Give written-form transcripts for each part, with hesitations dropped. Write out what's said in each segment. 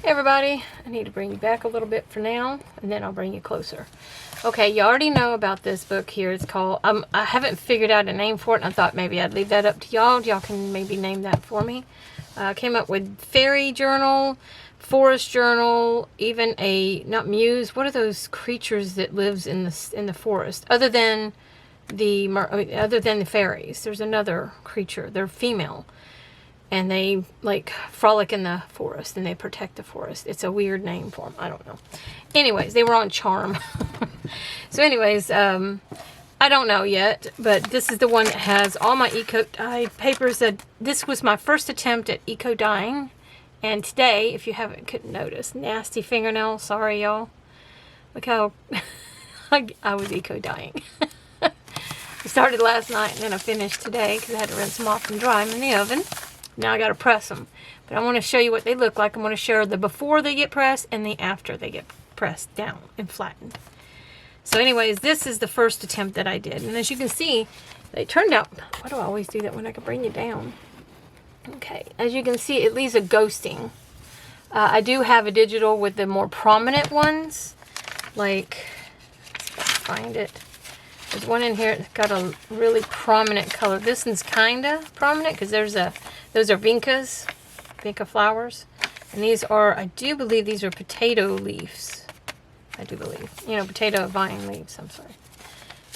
Hey everybody, I need to bring you back a little bit for now, and then I'll bring you closer. Okay, you already know about this book here. It's called, I haven't figured out a name for it, and I thought maybe I'd leave that up to y'all. Y'all can maybe name that for me. Came up with fairy journal, forest journal, even a, not muse, what are those creatures that lives in the forest? Other than the fairies, there's another creature. They're female. And they, like, frolic in the forest, and they protect the forest. It's a weird name for them. I don't know. Anyways, they were on Charm. So anyways, I don't know yet, but this is the one that has all my eco-dye papers. This was my first attempt at eco-dyeing. And today, if you couldn't notice, nasty fingernail. Sorry, y'all. Look how I was eco-dyeing. I started last night, and then I finished today because I had to rinse them off and dry them in the oven. Now I got to press them. But I want to show you what they look like. I'm going to show the before they get pressed and the after they get pressed down and flattened. So anyways, this is the first attempt that I did. And as you can see, they turned out... Why do I always do that when I can bring you down? Okay. As you can see, it leaves a ghosting. I do have a digital with the more prominent ones. Like, let's see if I can find it. There's one in here that's got a really prominent color. This one's kind of prominent because those are vincas, vinca flowers. And these are, I do believe these are potato leaves. I do believe. You know, potato vine leaves, I'm sorry.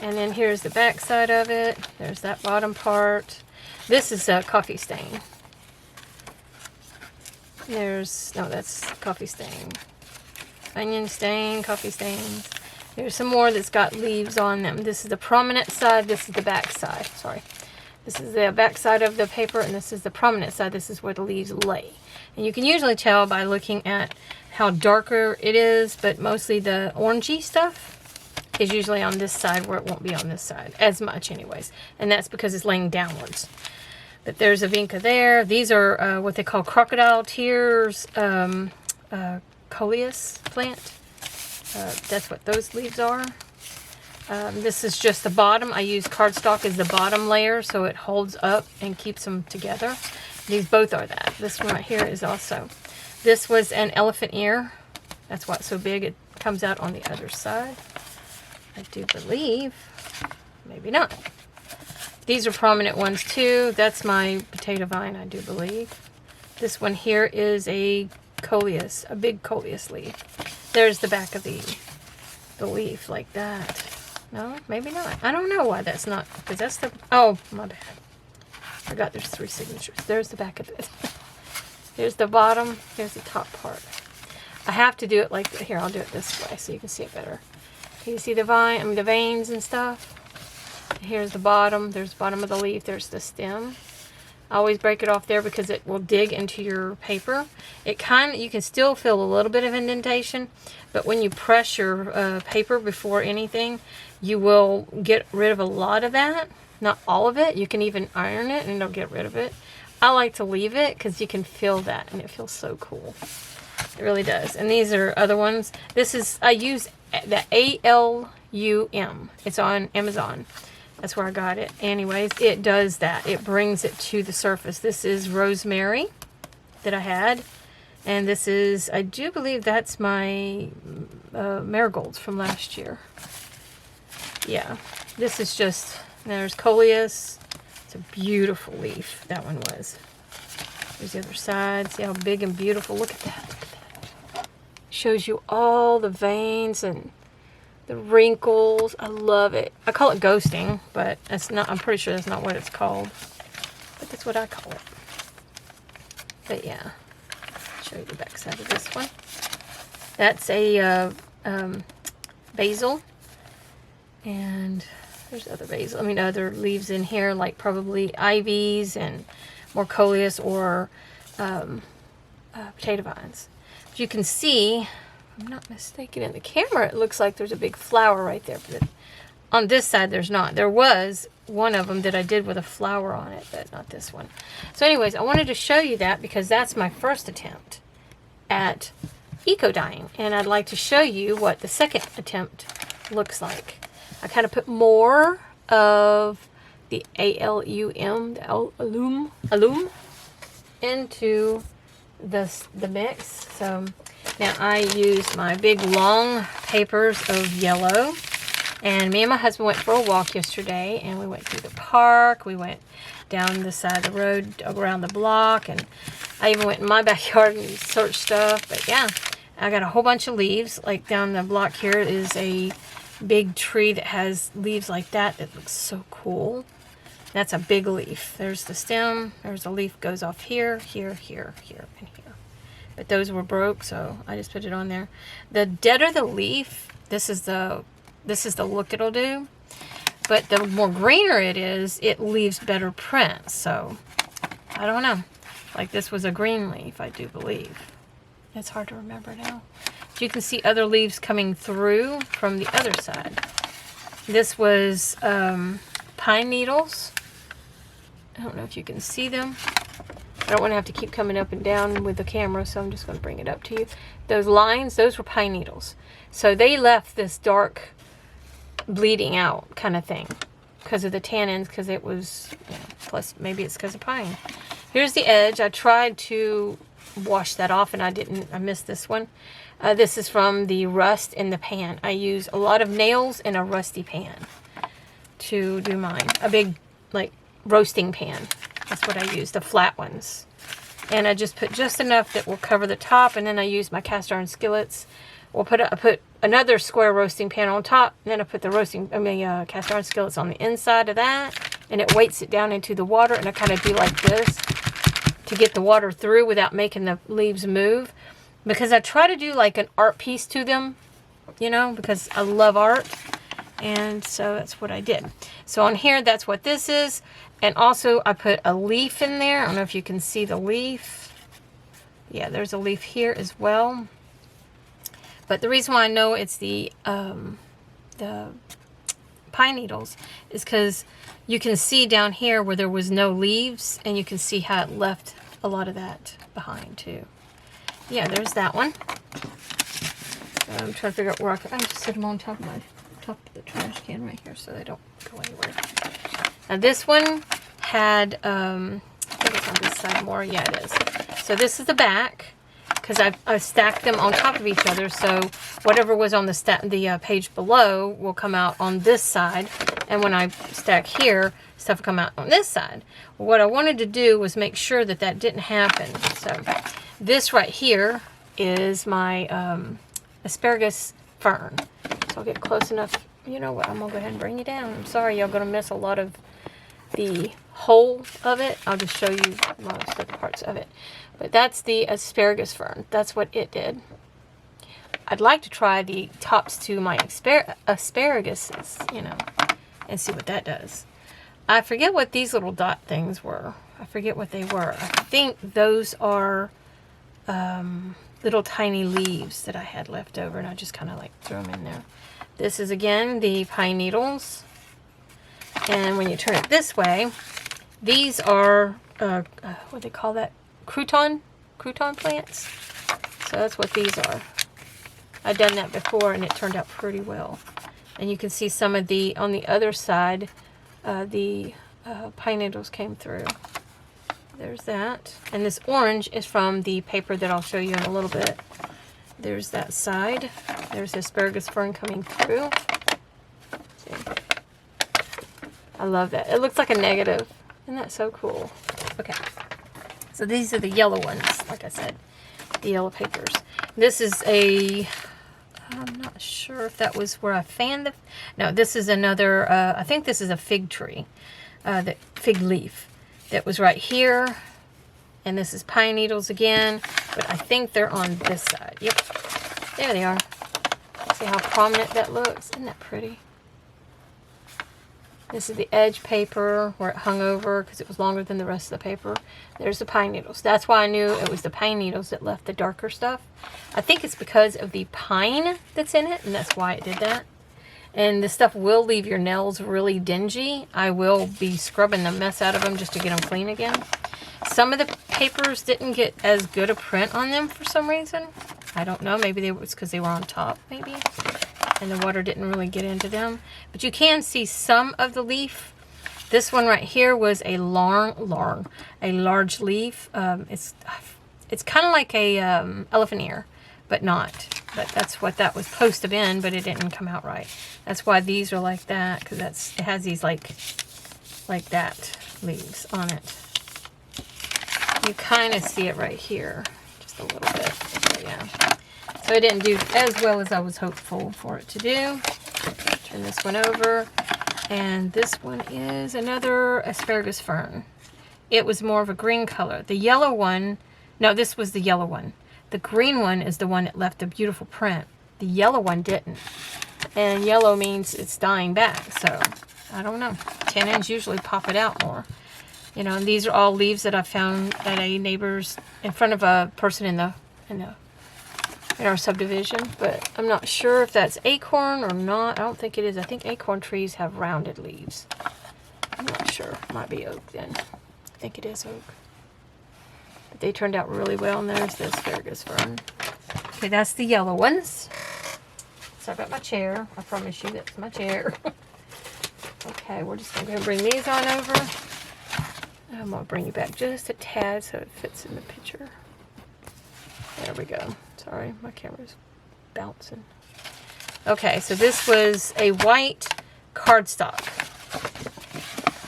And then here's the back side of it. There's that bottom part. This is a coffee stain. No, that's coffee stain. Onion stain, coffee stains. There's some more that's got leaves on them. This is the prominent side. This is the back side. Sorry. This is the back side of the paper, and this is the prominent side. This is where the leaves lay. And you can usually tell by looking at how darker it is, but mostly the orangey stuff is usually on this side where it won't be on this side as much anyways. And that's because it's laying downwards. But there's a vinca there. These are what they call crocodile tears coleus plant. That's what those leaves are. This is just the bottom. I use cardstock as the bottom layer so it holds up and keeps them together. These both are that. This one right here is also. This was an elephant ear. That's why it's so big. It comes out on the other side. I do believe. Maybe not. These are prominent ones too. That's my potato vine, I do believe. This one here is a coleus, a big coleus leaf. There's the back of the leaf like that. No, maybe not. I don't know why that's not, because that's the, oh, my bad. I forgot there's 3 signatures. There's the back of it. There's the bottom, there's the top part. I have to do it like, here, I'll do it this way so you can see it better. Can you see the vine, I mean the veins and stuff? Here's the bottom, there's the bottom of the leaf, there's the stem. I always break it off there because it will dig into your paper. It you can still feel a little bit of indentation, but when you press your paper before anything, you will get rid of a lot of that. Not all of it. You can even iron it and it'll get rid of it. I like to leave it because you can feel that and it feels so cool. It really does. And these are other ones. This is, I use the ALUM. It's on Amazon. That's where I got it. Anyways, it does that. It brings it to the surface. This is rosemary that I had. And this is, I do believe that's my marigolds from last year. Yeah. This is just, there's coleus. It's a beautiful leaf. That one was. There's the other side. See how big and beautiful. Look at that. Look at that. Shows you all the veins and the wrinkles. I love it. I call it ghosting, but it's not, I'm pretty sure that's not what it's called. But that's what I call it. But yeah. I'll show you the back side of this one. That's a basil. And there's other basil. I mean other leaves in here, like probably ivies and more coleus or potato vines. But you can see, I'm not mistaken, in the camera it looks like there's a big flower right there, but on this side there's not. There was one of them that I did with a flower on it, but not this one. So anyways, I wanted to show you that because that's my first attempt at eco-dyeing, and I'd like to show you what the second attempt looks like. I kind of put more of the ALUM, the alum into the mix. So now I used my big long papers of yellow, and me and my husband went for a walk yesterday, and we went through the park. We went down the side of the road around the block, and I even went in my backyard and searched stuff. But yeah, I got a whole bunch of leaves. Like down the block here is a big tree that has leaves like that. That looks so cool. That's a big leaf. There's the stem. There's a leaf goes off here, here, here, here, and here. But those were broke, so I just put it on there. The deader the leaf, this is the look it'll do. But the more greener it is, it leaves better prints. So I don't know. Like this was a green leaf, I do believe. It's hard to remember now. But you can see other leaves coming through from the other side. This was pine needles. I don't know if you can see them. I don't want to have to keep coming up and down with the camera, so I'm just going to bring it up to you. Those lines, those were pine needles. So they left this dark bleeding out kind of thing because of the tannins, because it was, plus maybe it's because of pine. Here's the edge. I tried to wash that off and I missed this one. This is from the rust in the pan. I use a lot of nails in a rusty pan to do mine. A big, like, roasting pan. That's what I use, the flat ones. And I just put just enough that will cover the top, and then I use my cast iron skillets. I put another square roasting pan on top, and then I put the cast iron skillets on the inside of that, and it weights it down into the water, and I kind of do like this to get the water through without making the leaves move. Because I try to do like an art piece to them, because I love art. And so that's what I did. So on here, that's what this is. And also I put a leaf in there. I don't know if you can see the leaf. Yeah, there's a leaf here as well. But the reason why I know it's the pine needles is because you can see down here where there was no leaves, and you can see how it left a lot of that behind too. Yeah, there's that one. I'm trying to figure out where I just set them on top of the trash can right here so they don't go anywhere. Now this one had, I think it's on this side more. Yeah, it is. So this is the back, because I've stacked them on top of each other, so whatever was on the page below will come out on this side, and when I stack here, stuff will come out on this side. Well, what I wanted to do was make sure that that didn't happen. So this right here is my asparagus fern. So I'll get close enough. You know what? I'm going to go ahead and bring you down. I'm sorry, y'all going to miss a lot of the whole of it. I'll just show you most of the parts of it. But that's the asparagus fern. That's what it did. I'd like to try the tops to my asparaguses, and see what that does. I forget what these little dot things were. I forget what they were. I think those are little tiny leaves that I had left over, and I just kind of like threw them in there. This is again the pine needles, and when you turn it this way, these are what do they call that? Crouton plants. So that's what these are. I've done that before, and it turned out pretty well. And you can see some of the on the other side, the pine needles came through. There's that. And this orange is from the paper that I'll show you in a little bit. There's that side. There's the asparagus fern coming through. See? I love that. It looks like a negative. Isn't that so cool? Okay. So these are the yellow ones, like I said. The yellow papers. This is I'm not sure if that was where I fanned the... No, this is another... I think this is a fig tree. The fig leaf. That was right here, and this is pine needles again, but I think they're on this side. Yep, there they are. See how prominent that looks? Isn't that pretty? This is the edge paper where it hung over because it was longer than the rest of the paper. There's the pine needles. That's why I knew it was the pine needles that left the darker stuff. I think it's because of the pine that's in it, and that's why it did that. And this stuff will leave your nails really dingy. I will be scrubbing the mess out of them just to get them clean again. Some of the papers didn't get as good a print on them for some reason. I don't know. Maybe it was because they were on top, maybe. And the water didn't really get into them. But you can see some of the leaf. This one right here was a large leaf. it's kind of like a elephant ear, but not. But that's what that was supposed to have been, but it didn't come out right. That's why these are like that, because it has these like that leaves on it. You kind of see it right here, just a little bit. So yeah. So I didn't do as well as I was hopeful for it to do. Turn this one over. And this one is another asparagus fern. It was more of a green color. The yellow one, no, this was the yellow one. The green one is the one that left a beautiful print. The yellow one didn't. And yellow means it's dying back. So, I don't know. Tannins usually pop it out more. You know, and these are all leaves that I found at a neighbor's, in front of a person in our subdivision, but I'm not sure if that's acorn or not. I don't think it is. I think acorn trees have rounded leaves. I'm not sure. Might be oak then. I think it is oak. But they turned out really well, and there's the asparagus fern. Okay, that's the yellow ones. Sorry about my chair. I promise you that's my chair. Okay, we're just going to bring these on over. I'm going to bring you back just a tad so it fits in the picture. There we go. Sorry, my camera's bouncing. Okay, so this was a white cardstock.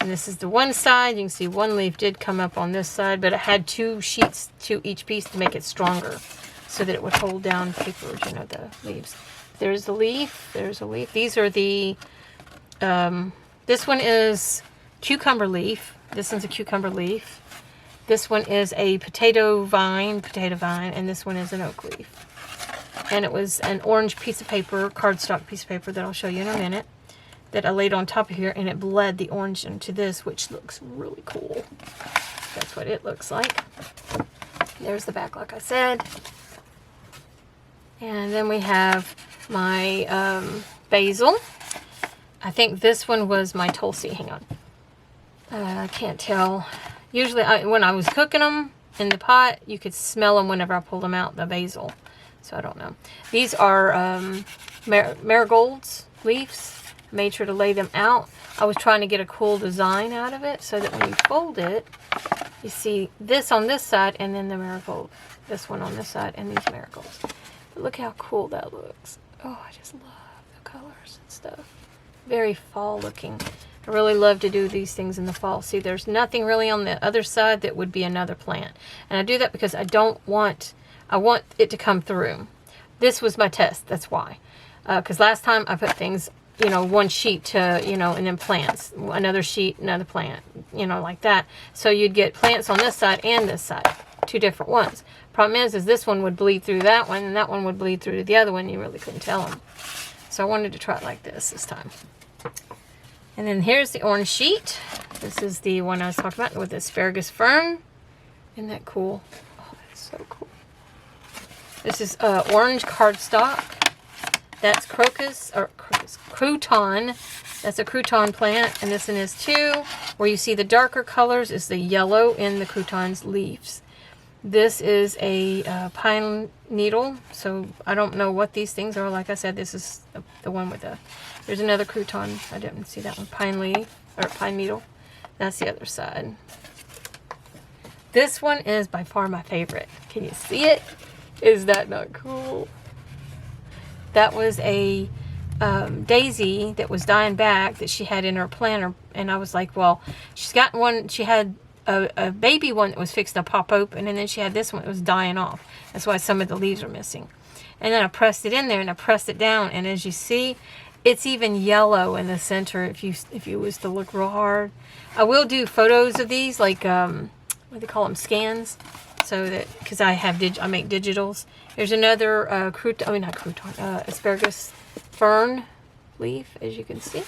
And this is the one side. You can see one leaf did come up on this side, but it had 2 sheets to each piece to make it stronger so that it would hold down papers, you know, the leaves. There's the leaf. There's a leaf. These are the, this one is cucumber leaf. This one's a cucumber leaf. This one is a potato vine, and this one is an oak leaf. And it was an orange piece of paper, cardstock piece of paper that I'll show you in a minute, that I laid on top of here, and it bled the orange into this, which looks really cool. That's what it looks like. There's the back, like I said. And then we have my basil. I think this one was my Tulsi. Hang on. I can't tell. Usually, when I was cooking them in the pot, you could smell them whenever I pulled them out, the basil. So, I don't know. These are marigolds leaves. I made sure to lay them out. I was trying to get a cool design out of it so that when you fold it, you see this on this side and then the marigold. This one on this side and these marigolds. But look how cool that looks. Oh, I just love the colors and stuff. Very fall looking. I really love to do these things in the fall. See, there's nothing really on the other side that would be another plant. And I do that because I want it to come through. This was my test, that's why. Because last time I put things, you know, one sheet to, you know, and then plants. Another sheet, another plant, you know, like that. So you'd get plants on this side and this side. 2 different ones. Problem is this one would bleed through that one, and that one would bleed through to the other one. You really couldn't tell them. So I wanted to try it like this time. And then here's the orange sheet. This is the one I was talking about with the asparagus fern. Isn't that cool? Oh, that's so cool. This is orange cardstock. That's crouton. That's a crouton plant. And this one is too. Where you see the darker colors is the yellow in the crouton's leaves. This is a pine needle. So I don't know what these things are. Like I said, this is the one with the... There's another crouton. I didn't see that one. Pine leaf, or pine needle. That's the other side. This one is by far my favorite. Can you see it? Is that not cool? That was a daisy that was dying back that she had in her planter. And I was like, well, she's got one. She had a baby one that was fixed to pop open. And then she had this one that was dying off. That's why some of the leaves are missing. And then I pressed it in there and I pressed it down. And as you see... It's even yellow in the center if you was to look real hard. I will do photos of these, like what do they call them, scans, so that because I make digitals. There's another asparagus fern leaf, as you can see.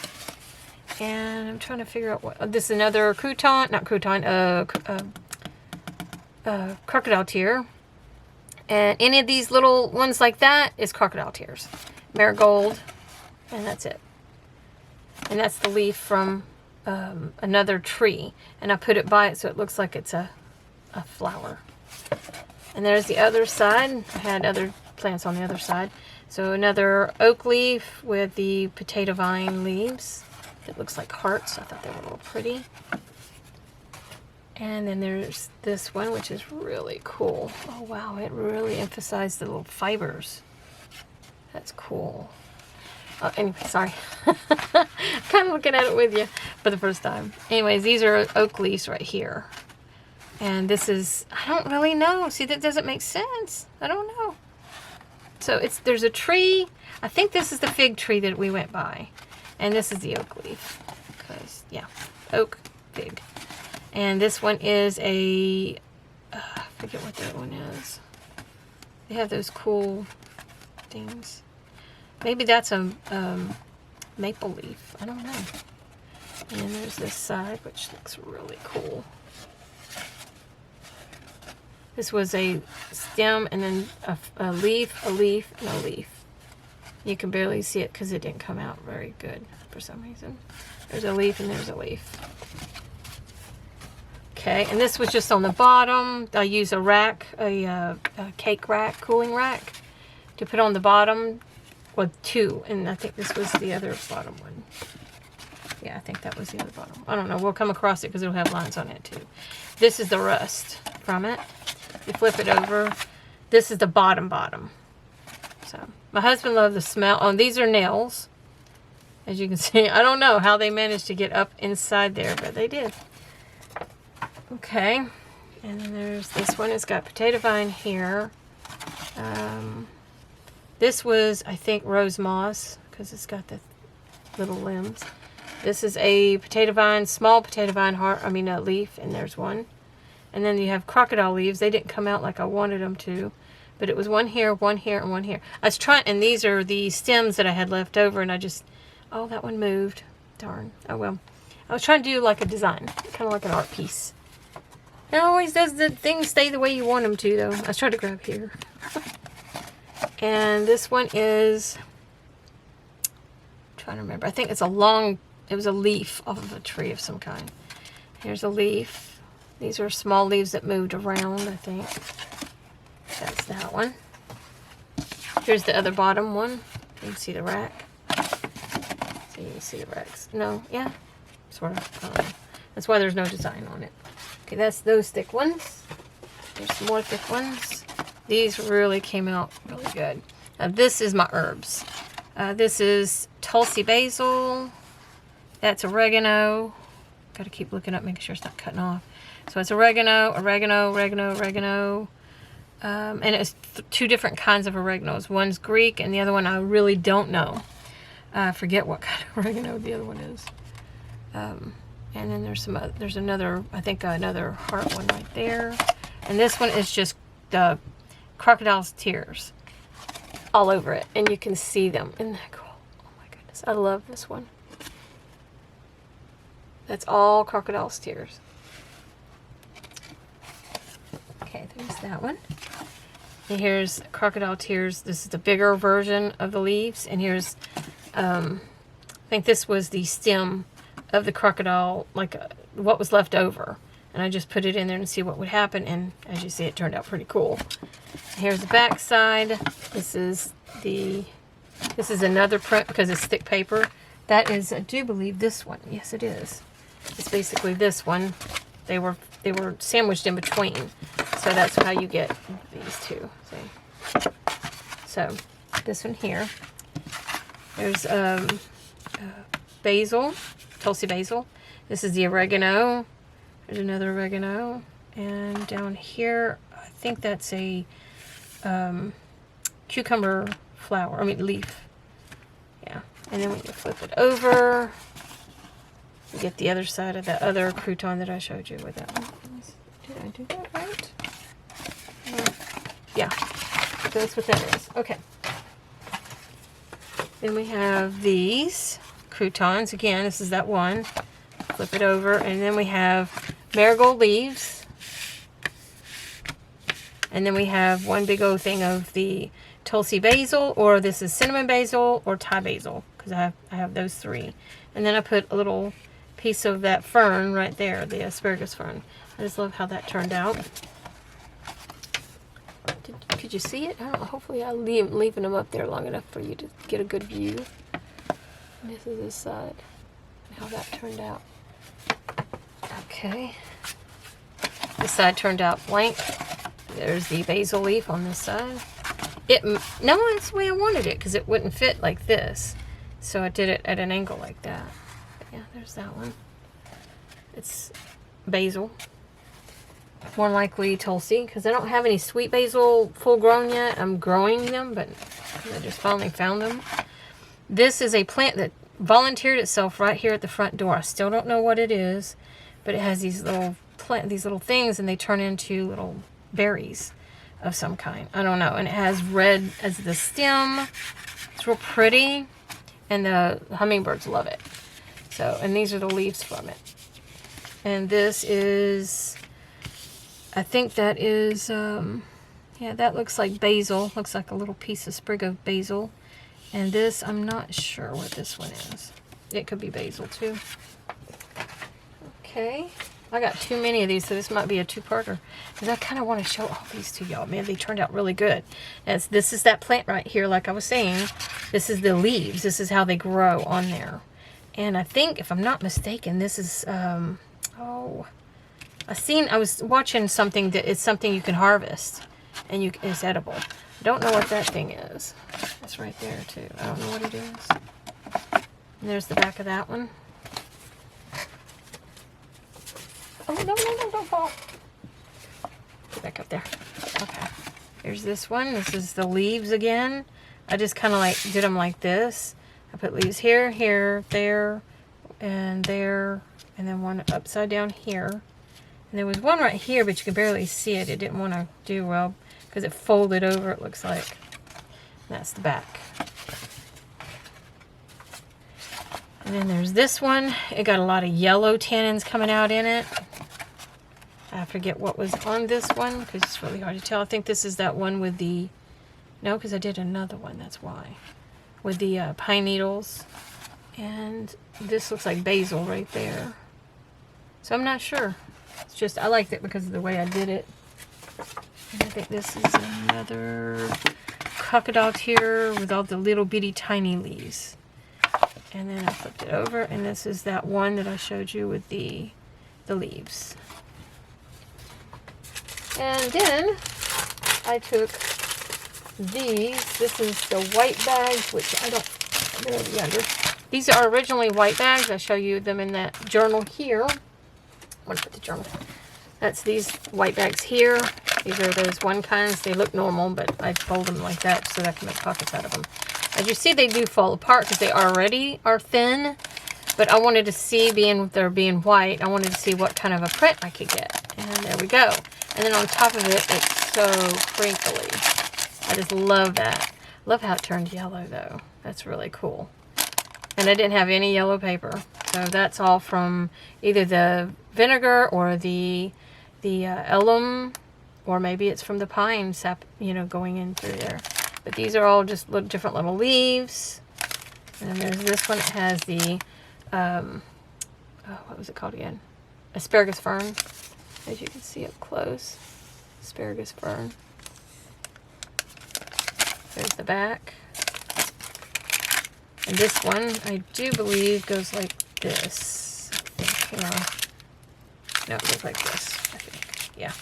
And I'm trying to figure out what this is another crocodile tear. And any of these little ones like that is crocodile tears, marigold. And that's it. And that's the leaf from another tree. And I put it by it so it looks like it's a flower. And there's the other side. I had other plants on the other side. So another oak leaf with the potato vine leaves. It looks like hearts. I thought they were a little pretty. And then there's this one, which is really cool. Oh wow, it really emphasized the little fibers. That's cool. Oh, anyway, sorry. Kind of looking at it with you for the first time. Anyways, these are oak leaves right here. And this is, I don't really know. See, that doesn't make sense. I don't know. So there's a tree. I think this is the fig tree that we went by. And this is the oak leaf. Because, yeah, oak, fig. And this one is I forget what that one is. They have those cool things. Maybe that's a maple leaf. I don't know. And then there's this side, which looks really cool. This was a stem and then a leaf, and a leaf. You can barely see it because it didn't come out very good for some reason. There's a leaf and there's a leaf. Okay, and this was just on the bottom. I use a rack, a cake rack, cooling rack, to put on the bottom. Well, two, and I think this was the other bottom one. Yeah, I think that was the other bottom. I don't know. We'll come across it because it'll have lines on it too. This is the rust from it. You flip it over. This is the bottom. So my husband loved the smell. Oh, these are nails. As you can see, I don't know how they managed to get up inside there, but they did. Okay, and then there's this one. It's got potato vine here. This was, I think, rose moss because it's got the little limbs. This is a potato vine, small potato vine leaf, and there's one. And then you have crocodile leaves. They didn't come out like I wanted them to, but it was one here, and one here. I was trying, and these are the stems that I had left over, and I just, oh, that one moved. Darn. Oh well. I was trying to do like a design, kind of like an art piece. It always does the things stay the way you want them to, though. I was trying to grab here. And this one is, I'm trying to remember. I think it's it was a leaf off of a tree of some kind. Here's a leaf. These are small leaves that moved around, I think. That's that one. Here's the other bottom one. You can see the rack. So you can see the racks. No, yeah, sort of. That's why there's no design on it. Okay, that's those thick ones. There's some more thick ones. These really came out really good. This is my herbs. This is Tulsi basil. That's oregano. Got to keep looking up, making sure it's not cutting off. So it's oregano. And it's two different kinds of oreganos. One's Greek, and the other one I really don't know. I forget what kind of oregano the other one is. And then there's another, I think another heart one right there. And this one is just the crocodile's tears all over it. And you can see them. Isn't that cool? Oh my goodness. I love this one. That's all crocodile's tears. Okay, there's that one. And here's crocodile tears. This is the bigger version of the leaves. And here's, I think this was the stem of the crocodile, like what was left over. And I just put it in there and see what would happen. And as you see, it turned out pretty cool. Here's the back side. This is another print because it's thick paper. That is, I do believe, this one. Yes, it is. It's basically this one. They were sandwiched in between. So that's how you get these two. See? So this one here. There's basil, Tulsi basil. This is the oregano. There's another oregano. And down here, I think that's a cucumber flower. Leaf. Yeah. And then when you flip it over, you get the other side of that other crouton that I showed you with that one. Did I do that right? Yeah. That's what that is. Okay. Then we have these croutons. Again, this is that one. Flip it over. And then we have marigold leaves. And then we have one big old thing of the Tulsi basil, or this is cinnamon basil, or Thai basil, because I have those three. And then I put a little piece of that fern right there, the asparagus fern. I just love how that turned out. Could you see it? I don't know. Hopefully I'm leaving them up there long enough for you to get a good view. And this is this side. How that turned out. Okay. This side turned out blank. There's the basil leaf on this side. No, it's the way I wanted it because it wouldn't fit like this. So I did it at an angle like that. But yeah, there's that one. It's basil. More likely Tulsi because I don't have any sweet basil full grown yet. I'm growing them, but I just finally found them. This is a plant that volunteered itself right here at the front door. I still don't know what it is, but it has these little things, and they turn into little berries of some kind. I don't know. And it has red as the stem. It's real pretty, and the hummingbirds love it. So, and these are the leaves from it. And this is, I think that is, yeah, that looks like basil. Looks like a little piece of sprig of basil. And this, I'm not sure what this one is. It could be basil too. Okay. I got too many of these, so this might be a two-parter. Because I kind of want to show all these to y'all. Man, they turned out really good. This is that plant right here, like I was saying. This is the leaves. This is how they grow on there. And I think, if I'm not mistaken, this is, I was watching something that it's something you can harvest. And it's edible. I don't know what that thing is. It's right there, too. I don't know what it is. And there's the back of that one. Oh, no, don't fall. Get back up there. Okay. Here's this one. This is the leaves again. I just kind of like did them like this. I put leaves here, here, there, and then one upside down here. And there was one right here, but you can barely see it. It didn't want to do well because it folded over, it looks like. And that's the back. And then there's this one. It got a lot of yellow tannins coming out in it. I forget what was on this one because it's really hard to tell. I think this is that one with the... No, because I did another one, that's why. With the pine needles. And this looks like basil right there. So I'm not sure. It's just, I liked it because of the way I did it. And I think this is another crocodile here with all the little bitty tiny leaves. And then I flipped it over, and this is that one that I showed you with the leaves. And then I took these. This is the white bags, which they're over yonder. These are originally white bags. I show you them in that journal here. I'm going to put the journal. That's these white bags here. These are those one kinds. They look normal, but I fold them like that so that I can make pockets out of them. As you see, they do fall apart because they already are thin. But I wanted to see, they're being white, I wanted to see what kind of a print I could get. And there we go. And then on top of it, it's so crinkly. I just love that. Love how it turned yellow, though. That's really cool. And I didn't have any yellow paper. So that's all from either the vinegar or the alum, or maybe it's from the pine sap, going in through there. But these are all just different little leaves. And then there's this one. It has the, what was it called again? Asparagus fern. As you can see up close. Asparagus fern. There's the back. And this one, I do believe, goes like this. I think, No, it goes like this, I think. Yeah.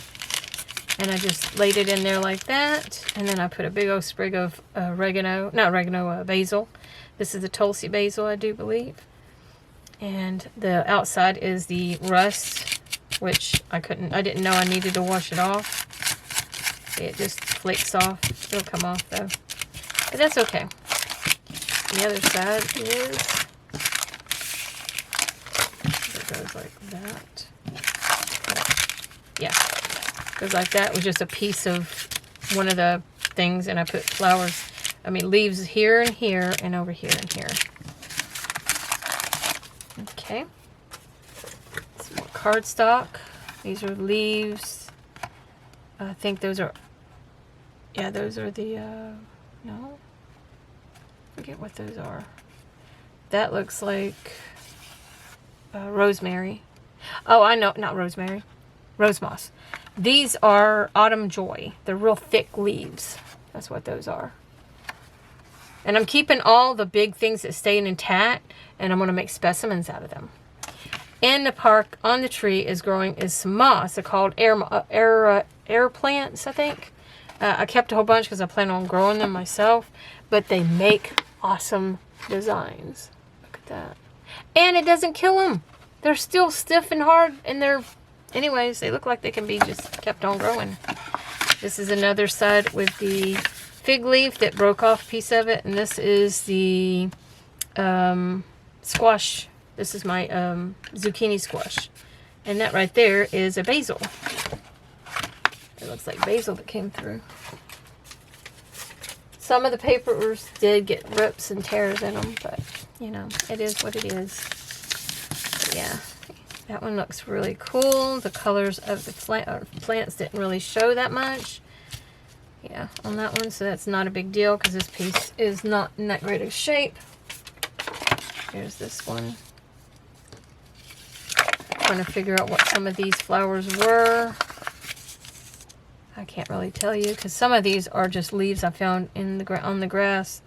And I just laid it in there like that. And then I put a big old sprig of basil. This is the Tulsi basil, I do believe. And the outside is the rust, which I didn't know I needed to wash it off. See, it just flakes off. It'll come off though. But that's okay. The other side is, it goes like that. Yeah. Goes like that with just a piece of one of the things, and I put leaves here and here and over here and here. Okay. Some more cardstock. These are leaves. I think those are, those are the, no. Forget what those are. That looks like rosemary. Oh, I know, not rosemary. Rose moss. These are autumn joy. They're real thick leaves. That's what those are. And I'm keeping all the big things that stay intact, and I'm going to make specimens out of them. In the park on the tree is growing is some moss. They're called air plants, I think. I kept a whole bunch because I plan on growing them myself. But they make awesome designs. Look at that. And it doesn't kill them. They're still stiff and hard. And they're... Anyways, they look like they can be just kept on growing. This is another side with the fig leaf that broke off a piece of it. And this is the squash. This is my zucchini squash. And that right there is a basil. It looks like basil that came through. Some of the papers did get rips and tears in them, but, you know, it is what it is. But yeah, that one looks really cool. The colors of the plants didn't really show that much. Yeah, on that one, so that's not a big deal because this piece is not in that great of shape. Here's this one. Trying to figure out what some of these flowers were. I can't really tell you because some of these are just leaves I found in the on the grass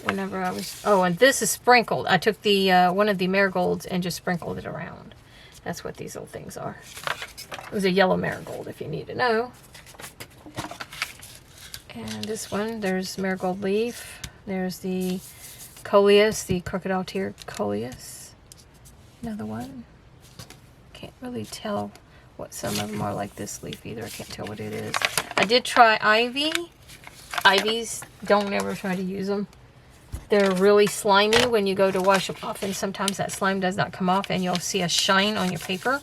whenever I was... Oh, and this is sprinkled. I took the one of the marigolds and just sprinkled it around. That's what these little things are. It was a yellow marigold, if you need to know. And this one, there's marigold leaf. There's the coleus, the crocodile-tear coleus. Another one. Can't really tell what some of them are, like this leaf either. I can't tell what it is. I did try ivy. Ivies, don't ever try to use them. They're really slimy when you go to wash them off, and sometimes that slime does not come off and you'll see a shine on your paper.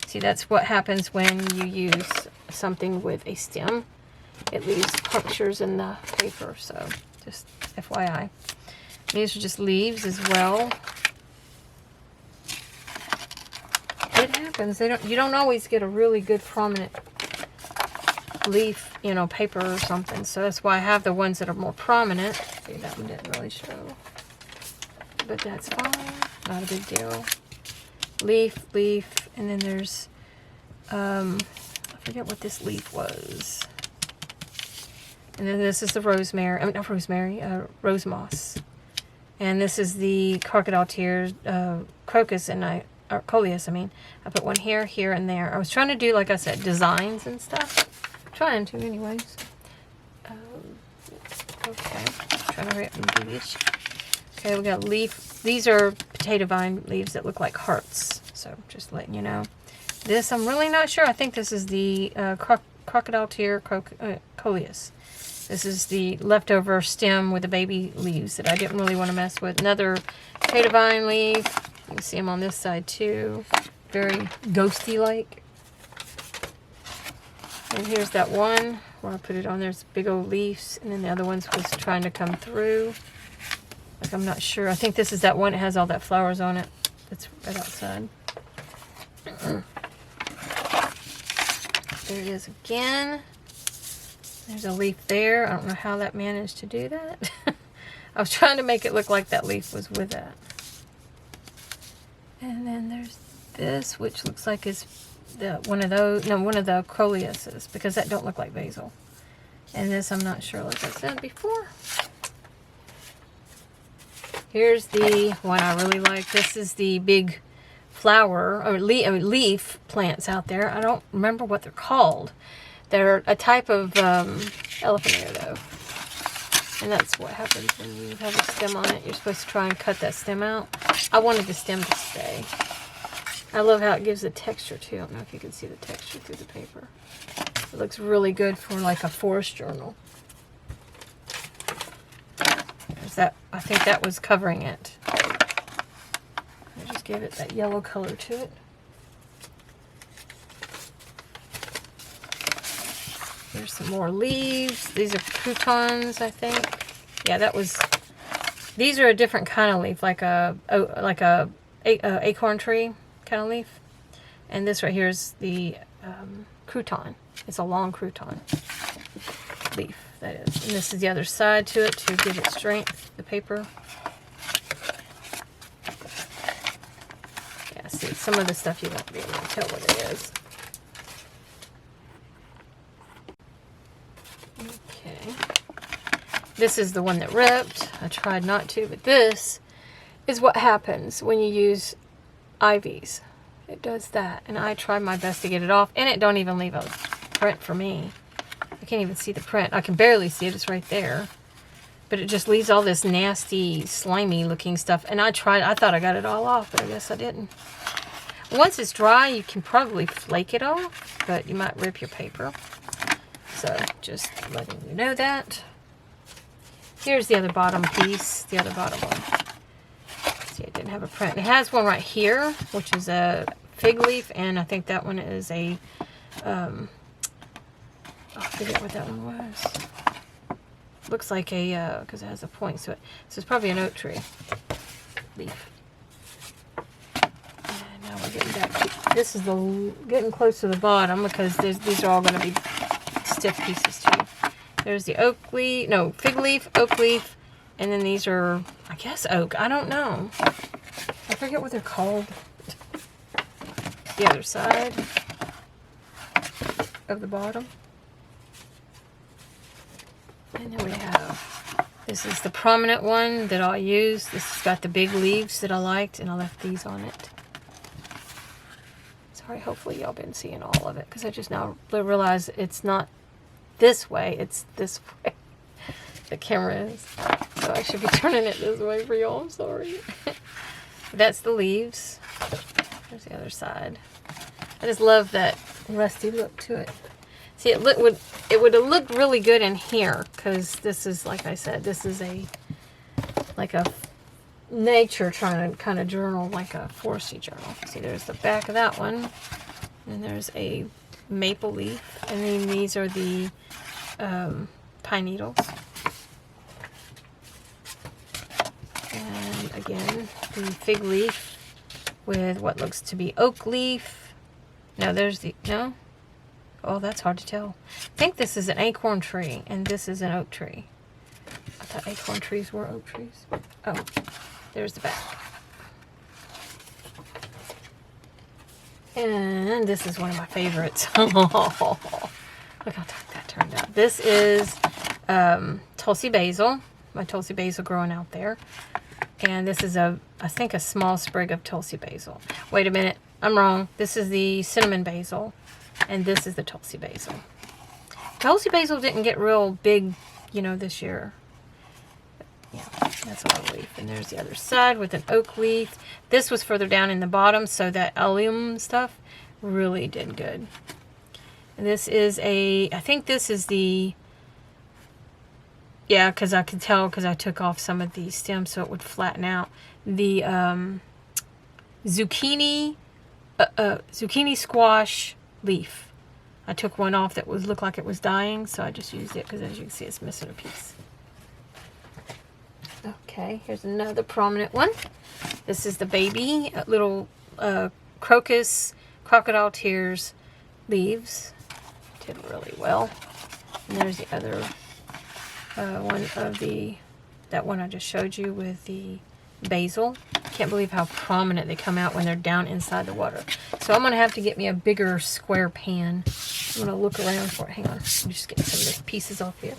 See, that's what happens when you use something with a stem. It leaves punctures in the paper, so just FYI. These are just leaves as well. It happens. You don't always get a really good prominent leaf, you know, paper or something. So that's why I have the ones that are more prominent. See, that one didn't really show. But that's fine. Not a big deal. Leaf, and then there's, I forget what this leaf was. And then this is the rosemary, not rosemary, rose moss. And this is the crocodile tears, crocus, and or coleus, I mean. I put one here, here, and there. I was trying to do, like I said, designs and stuff. Trying to, anyways. Okay, trying to hurry up and do this. Okay, we got leaf. These are potato vine leaves that look like hearts. So, just letting you know. This, I'm really not sure. I think this is the crocodile tear coleus. This is the leftover stem with the baby leaves that I didn't really want to mess with. Another potato vine leaf. You can see them on this side too. Very ghosty-like. And here's that one where I put it on. There's big old leaves. And then the other ones was trying to come through. Like, I'm not sure. I think this is that one that has all that flowers on it. That's right outside. There it is again. There's a leaf there. I don't know how that managed to do that. I was trying to make it look like that leaf was with that. And then there's this, which looks like is one of the coleuses, because that don't look like basil. And this, I'm not sure, like I said before. Here's the one I really like. This is the big flower or leaf plants out there. I don't remember what they're called. They're a type of elephant ear, though. And that's what happens when you have a stem on it. You're supposed to try and cut that stem out. I wanted the stem to stay. I love how it gives the texture, too. I don't know if you can see the texture through the paper. It looks really good for, like, a forest journal. There's that. I think that was covering it. I just gave it that yellow color to it. There's some more leaves. These are croutons, I think. Yeah, that was... These are a different kind of leaf, like a acorn tree kind of leaf. And this right here is the crouton. It's a long crouton leaf, that is. And this is the other side to it to give it strength, the paper. Yeah, see, some of the stuff you won't be able to tell what it is. Okay. This is the one that ripped. I tried not to, but this is what happens when you use ivies. it does that. And I try my best to get it off. And it don't even leave a print for me. I can't even see the print. I can barely see it. It's right there. But it just leaves all this nasty, slimy looking stuff. And I thought I got it all off, but I guess I didn't. Once it's dry, you can probably flake it off, but you might rip your paper. So just letting you know that. Here's the other bottom piece, the other bottom one. See, it didn't have a print. It has one right here, which is a fig leaf, and I think that one is a, I forget what that one was. Looks like a, because it has a point to it. So it's probably an oak tree leaf. And now we're getting back to, this is getting close to the bottom because these are all going to be stiff pieces too. There's the oak leaf, no, fig leaf, oak leaf, and then these are, I guess, oak. I don't know. I forget what they're called. The other side of the bottom. And then we have, this is the prominent one that I'll use. This has got the big leaves that I liked, and I left these on it. Sorry, hopefully y'all been seeing all of it, because I just now realized it's not this way, it's this way. The camera is. So I should be turning it this way for y'all, I'm sorry. That's the leaves. There's the other side. I just love that rusty look to it. See, it would have looked really good in here, because this is, like I said, this is like a nature trying to kind of journal, like a foresty journal. See, there's the back of that one, and there's a maple leaf, and then these are the pine needles. And again, the fig leaf with what looks to be oak leaf. No, there's the, no? Oh, that's hard to tell. I think this is an acorn tree, and this is an oak tree. I thought acorn trees were oak trees. Oh, there's the back. And this is one of my favorites. Look how dark that turned out. This is Tulsi basil. My Tulsi basil growing out there. And this is I think a small sprig of Tulsi basil. Wait a minute, I'm wrong. This is the cinnamon basil. And this is the Tulsi basil. Tulsi basil didn't get real big, you know, this year. Yeah, that's all leaf. And there's the other side with an oak leaf. This was further down in the bottom, so that allium stuff really did good. And this is I think this is the, yeah, because I could tell because I took off some of the stems so it would flatten out. The zucchini squash leaf. I took one off that looked like it was dying, so I just used it because, as you can see, it's missing a piece. Okay, here's another prominent one. This is the baby little crocus crocodile tears leaves. Did really well. And there's the other one of that one I just showed you with the basil. Can't believe how prominent they come out when they're down inside the water. So I'm going to have to get me a bigger square pan. I'm going to look around for it. Hang on. I'm just getting some of the pieces off here.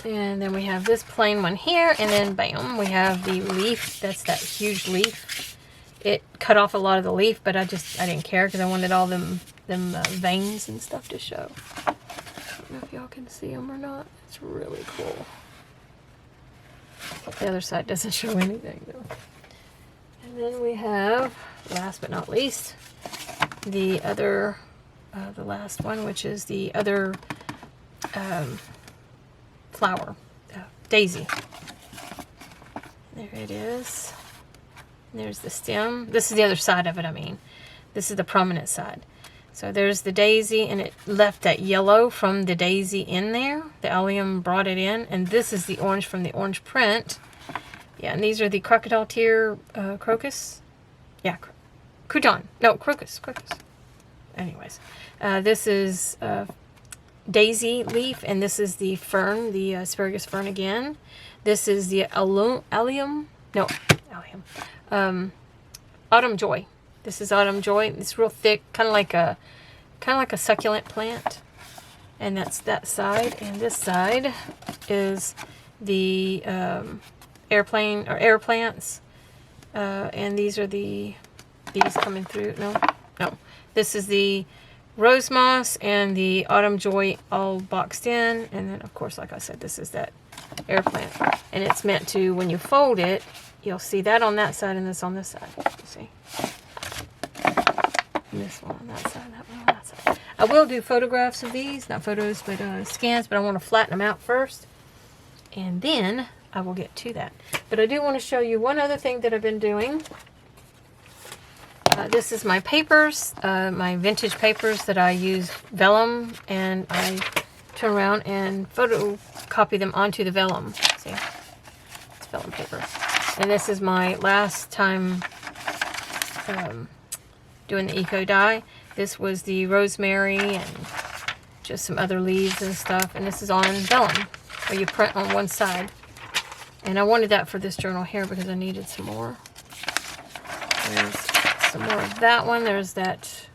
And then we have this plain one here. And then, bam, we have the leaf. That's that huge leaf. It cut off a lot of the leaf, but I didn't care because I wanted all them veins and stuff to show. I don't know if y'all can see them or not. It's really cool. The other side doesn't show anything though. And then we have, last but not least, the other, the last one, which is the other flower, daisy. There it is. There's the stem. This is the other side of it, I mean. This is the prominent side. So there's the daisy, and it left that yellow from the daisy in there. The allium brought it in, and this is the orange from the orange print. Yeah, and these are the crocodile tear crocus. Yeah, crouton. No, crocus. Anyways, this is daisy leaf, and this is the fern, the asparagus fern again. This is the allium. Autumn joy. This is autumn joy. It's real thick, kind of like a succulent plant. And that's that side. And this side is the air plants. And these are the these coming through. No. This is the rose moss and the autumn joy all boxed in. And then, of course, like I said, this is that air plant. And it's meant to, when you fold it, you'll see that on that side and this on this side. You see? And this one on that side, that one on that side. I will do photographs of these. Not photos, but scans. But I want to flatten them out first. And then I will get to that. But I do want to show you one other thing that I've been doing. This is my papers, my vintage papers that I use vellum, and I turn around and photocopy them onto the vellum. See, it's vellum paper. And this is my last time doing the eco dye. This was the rosemary and just some other leaves and stuff. And this is on vellum, where you print on one side. And I wanted that for this journal here because I needed some more. There's some more of that one. There's that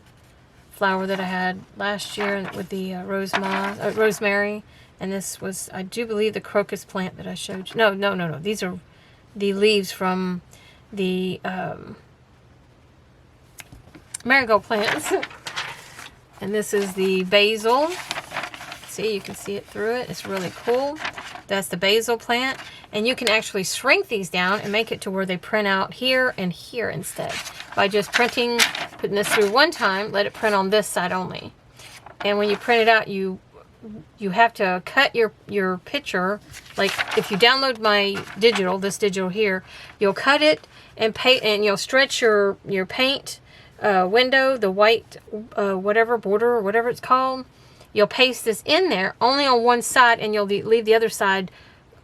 flower that I had last year with the rosemary. And this was, I do believe, the crocus plant that I showed you. No. These are the leaves from the marigold plants. And this is the basil. See, you can see it through it. It's really cool. That's the basil plant. And you can actually shrink these down and make it to where they print out here and here instead. By just putting this through one time, let it print on this side only. And when you print it out, you have to cut your picture. Like if you download my digital, this digital here, you'll cut it and paint, and you'll stretch your paint window, the white whatever border or whatever it's called. You'll paste this in there only on one side, and you'll leave the other side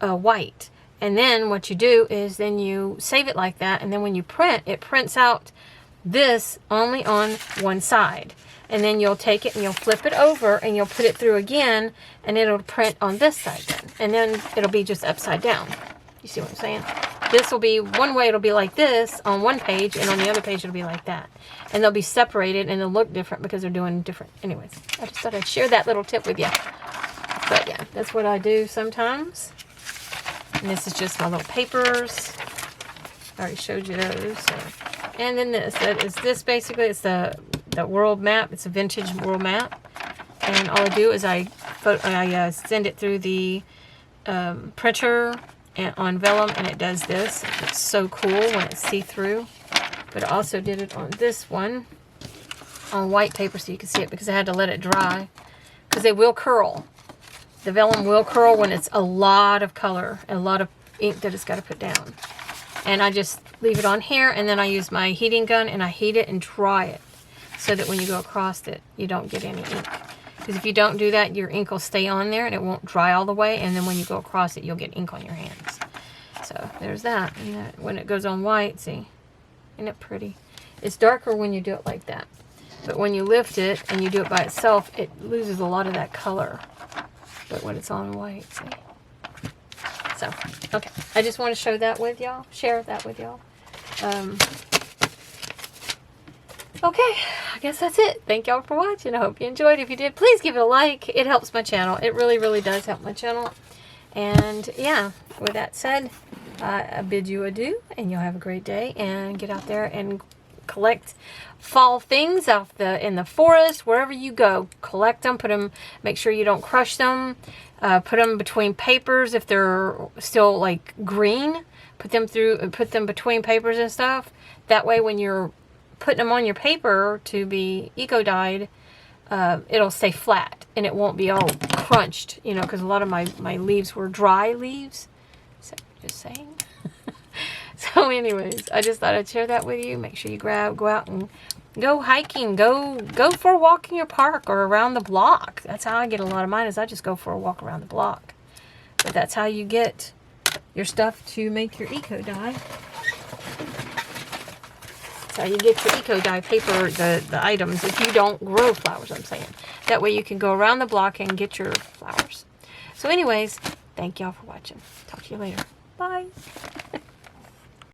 white. And then what you do is then you save it like that, and then when you print, it prints out this only on one side. And then you'll take it and you'll flip it over and you'll put it through again, and it'll print on this side then. And then it'll be just upside down. You see what I'm saying? This will be, one way it'll be like this on one page, and on the other page it'll be like that. And they'll be separated and they'll look different because they're doing different. Anyways, I just thought I'd share that little tip with you. But yeah, that's what I do sometimes. And this is just my little papers. I already showed you those. So. And then this basically, it's the world map. It's a vintage world map. And all I do is I send it through the printer and on vellum, and it does this. It's so cool when it's see-through. But I also did it on this one on white paper so you can see it, because I had to let it dry, because they will curl. The vellum will curl when it's a lot of color and a lot of ink that it's got to put down. And I just leave it on here, and then I use my heating gun and I heat it and dry it so that when you go across it, you don't get any ink. Because if you don't do that, your ink will stay on there and it won't dry all the way, and then when you go across it, you'll get ink on your hands. So there's that. And when it goes on white, see, isn't it pretty? It's darker when you do it like that. But when you lift it and you do it by itself, it loses a lot of that color. But when it's on white, see. So, okay. I just want to show that with y'all. Share that with y'all. Okay. I guess that's it. Thank y'all for watching. I hope you enjoyed. If you did, please give it a like. It helps my channel. It really, really does help my channel. And, yeah. With that said, I bid you adieu. And you'll have a great day. And get out there and collect fall things out in the forest, wherever you go. Collect them, put them, make sure you don't crush them. Put them between papers if they're still like green. Put them between papers and stuff. That way when you're putting them on your paper to be eco-dyed, it'll stay flat and it won't be all crunched, you know, because a lot of my leaves were dry leaves. So, just saying. So anyways, I just thought I'd share that with you. Make sure you go out and go hiking. Go for a walk in your park or around the block. That's how I get a lot of mine, is I just go for a walk around the block. But that's how you get your stuff to make your eco-dye. That's how you get your eco-dye paper, the items, if you don't grow flowers, I'm saying. That way you can go around the block and get your flowers. So anyways, thank y'all for watching. Talk to you later. Bye.